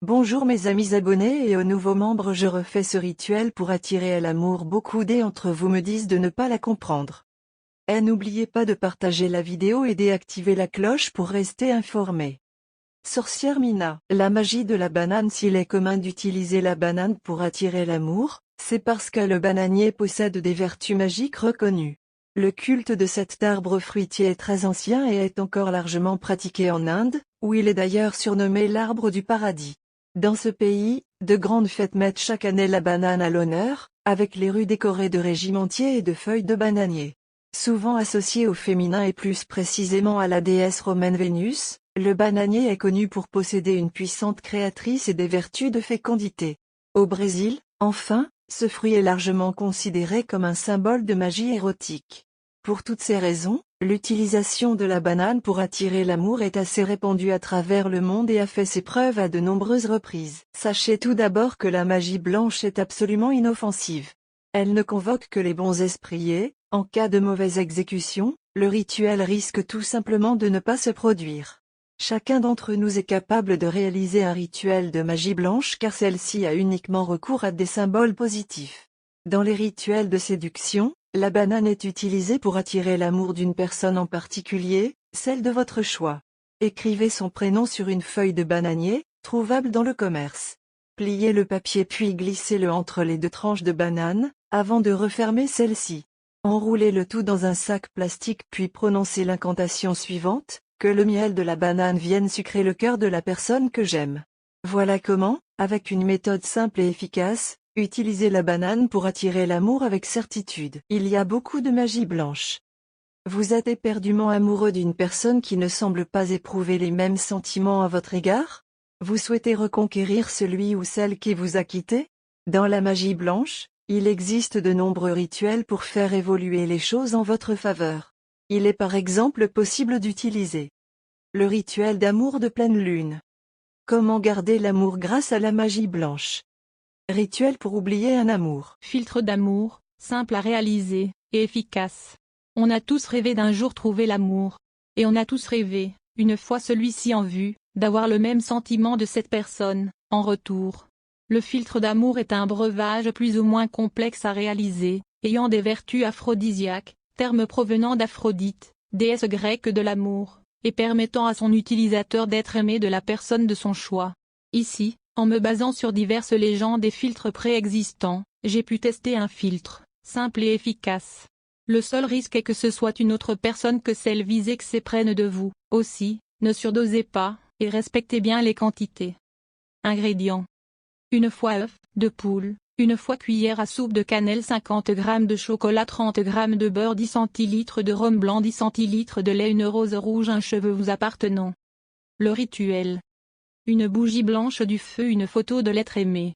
Bonjour mes amis abonnés et aux nouveaux membres, je refais ce rituel pour attirer à l'amour. Beaucoup d'entre vous me disent de ne pas la comprendre. Et n'oubliez pas de partager la vidéo et d'activer la cloche pour rester informé. Sorcière Mina, la magie de la banane. S'il est commun d'utiliser la banane pour attirer l'amour, c'est parce que le bananier possède des vertus magiques reconnues. Le culte de cet arbre fruitier est très ancien et est encore largement pratiqué en Inde, où il est d'ailleurs surnommé l'arbre du paradis. Dans ce pays, de grandes fêtes mettent chaque année la banane à l'honneur, avec les rues décorées de régimentiers et de feuilles de bananier. Souvent associé au féminin et plus précisément à la déesse romaine Vénus, le bananier est connu pour posséder une puissante créatrice et des vertus de fécondité. Au Brésil, enfin, ce fruit est largement considéré comme un symbole de magie érotique. Pour toutes ces raisons, l'utilisation de la banane pour attirer l'amour est assez répandue à travers le monde et a fait ses preuves à de nombreuses reprises. Sachez tout d'abord que la magie blanche est absolument inoffensive. Elle ne convoque que les bons esprits et, en cas de mauvaise exécution, le rituel risque tout simplement de ne pas se produire. Chacun d'entre nous est capable de réaliser un rituel de magie blanche car celle-ci a uniquement recours à des symboles positifs. Dans les rituels de séduction, la banane est utilisée pour attirer l'amour d'une personne en particulier, celle de votre choix. Écrivez son prénom sur une feuille de bananier, trouvable dans le commerce. Pliez le papier puis glissez-le entre les deux tranches de banane, avant de refermer celle-ci. Enroulez le tout dans un sac plastique puis prononcez l'incantation suivante, que le miel de la banane vienne sucrer le cœur de la personne que j'aime. Voilà comment, avec une méthode simple et efficace, utilisez la banane pour attirer l'amour avec certitude. Il y a beaucoup de magie blanche. Vous êtes éperdument amoureux d'une personne qui ne semble pas éprouver les mêmes sentiments à votre égard? Vous souhaitez reconquérir celui ou celle qui vous a quitté? Dans la magie blanche, il existe de nombreux rituels pour faire évoluer les choses en votre faveur. Il est par exemple possible d'utiliser le rituel d'amour de pleine lune. Comment garder l'amour grâce à la magie blanche? Rituel pour oublier un amour. Filtre d'amour, simple à réaliser, et efficace. On a tous rêvé d'un jour trouver l'amour. Et on a tous rêvé, une fois celui-ci en vue, d'avoir le même sentiment de cette personne, en retour. Le filtre d'amour est un breuvage plus ou moins complexe à réaliser, ayant des vertus aphrodisiaques, terme provenant d'Aphrodite, déesse grecque de l'amour, et permettant à son utilisateur d'être aimé de la personne de son choix. Ici, en me basant sur diverses légendes et filtres préexistants, j'ai pu tester un filtre, simple et efficace. Le seul risque est que ce soit une autre personne que celle visée qui s'éprenne de vous. Aussi, ne surdosez pas, et respectez bien les quantités. Ingrédients. Une fois œuf de poule, une fois cuillère à soupe de cannelle, 50 g de chocolat, 30 g de beurre, 10 centilitres de rhum blanc, 10 centilitres de lait, une rose rouge, un cheveu vous appartenant. Le rituel. Une bougie blanche du feu, une photo de l'être aimé.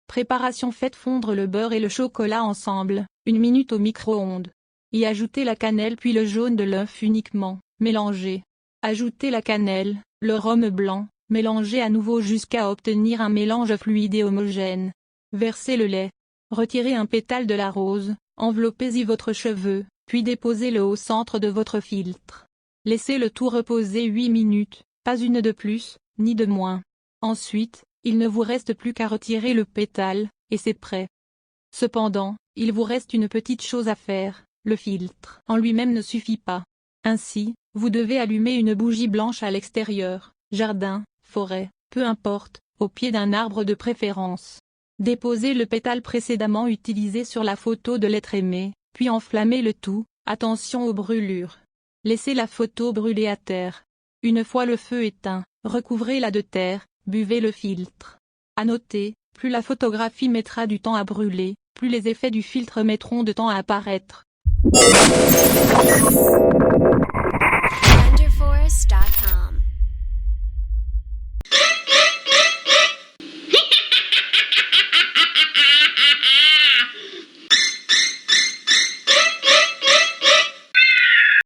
Préparation: faites fondre le beurre et le chocolat ensemble, 1 minute au micro-ondes. Y ajoutez la cannelle puis le jaune de l'œuf uniquement, mélangez. Ajoutez la cannelle, le rhum blanc, mélangez à nouveau jusqu'à obtenir un mélange fluide et homogène. Versez le lait. Retirez un pétale de la rose, enveloppez-y votre cheveu, puis déposez-le au centre de votre filtre. Laissez le tout reposer 8 minutes, pas une de plus, ni de moins. Ensuite, il ne vous reste plus qu'à retirer le pétale, et c'est prêt. Cependant, il vous reste une petite chose à faire, le filtre en lui-même ne suffit pas. Ainsi, vous devez allumer une bougie blanche à l'extérieur, jardin, forêt, peu importe, au pied d'un arbre de préférence. Déposez le pétale précédemment utilisé sur la photo de l'être aimé, puis enflammez le tout, attention aux brûlures. Laissez la photo brûler à terre. Une fois le feu éteint, recouvrez-la de terre, buvez le filtre. À noter, plus la photographie mettra du temps à brûler, plus les effets du filtre mettront de temps à apparaître. Wonderforest.com